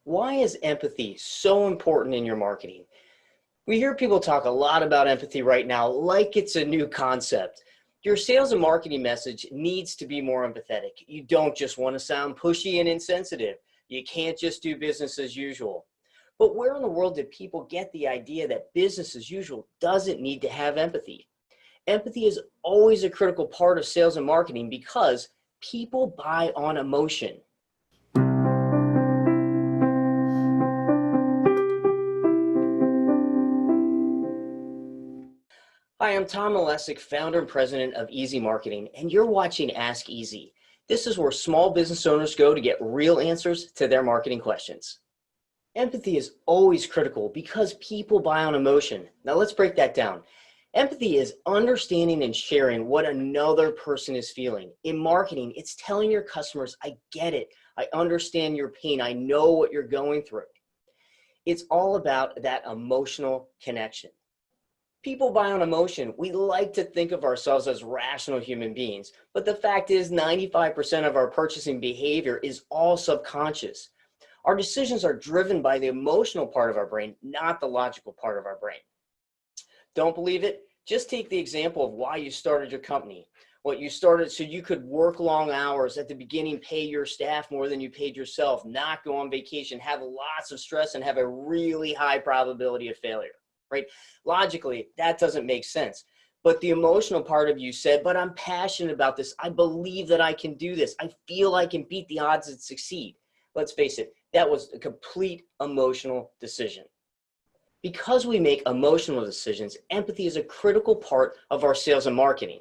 Why is empathy so important in your marketing? We hear people talk a lot about empathy right now like it's a new concept. Your sales and marketing message needs to be more empathetic. You don't just want to sound pushy and insensitive. You can't just do business as usual. But where in the world did people get the idea that business as usual doesn't need to have empathy? Empathy is always a critical part of sales and marketing because people buy on emotion. Hi, I'm Tom Malesic, founder and president of EZMarketing, and you're watching Ask Easy. This is where small business owners go to get real answers to their marketing questions. Empathy is always critical because people buy on emotion. Now let's break that down. Empathy is understanding and sharing what another person is feeling. In marketing, it's telling your customers, I get it. I understand your pain. I know what you're going through. It's all about that emotional connection. People buy on emotion. We like to think of ourselves as rational human beings, but the fact is 95% of our purchasing behavior is all subconscious. Our decisions are driven by the emotional part of our brain, not the logical part of our brain. Don't believe it? Just take the example of why you started your company. Well, you started so you could work long hours at the beginning, pay your staff more than you paid yourself, not go on vacation, have lots of stress, and have a really high probability of failure. Right? Logically, that doesn't make sense. But the emotional part of you said, but I'm passionate about this. I believe that I can do this. I feel I can beat the odds and succeed. Let's face it, that was a complete emotional decision. Because we make emotional decisions, empathy is a critical part of our sales and marketing.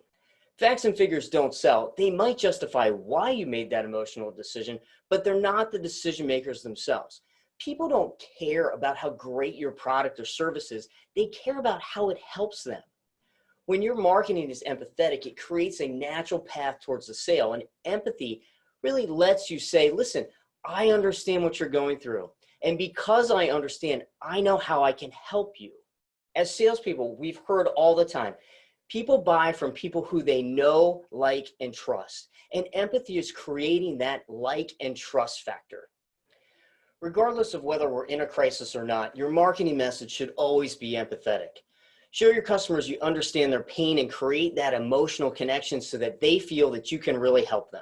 Facts and figures don't sell. They might justify why you made that emotional decision, but they're not the decision makers themselves. People don't care about how great your product or service is. They care about how it helps them. When your marketing is empathetic, it creates a natural path towards the sale. And empathy really lets you say, listen, I understand what you're going through. And because I understand, I know how I can help you. As salespeople, we've heard all the time, people buy from people who they know, like, and trust. And empathy is creating that like and trust factor. Regardless of whether we're in a crisis or not, your marketing message should always be empathetic. Show your customers you understand their pain and create that emotional connection so that they feel that you can really help them.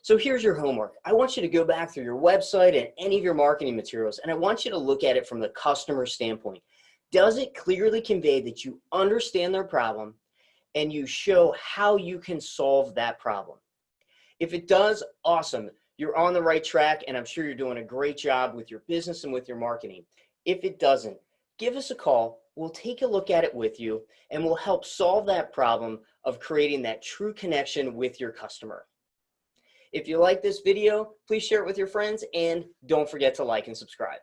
So here's your homework. I want you to go back through your website and any of your marketing materials, and I want you to look at it from the customer standpoint. Does it clearly convey that you understand their problem and you show how you can solve that problem? If it does, awesome. You're on the right track, and I'm sure you're doing a great job with your business and with your marketing. If it doesn't, give us a call. We'll take a look at it with you, and we'll help solve that problem of creating that true connection with your customer. If you like this video, please share it with your friends, and don't forget to like and subscribe.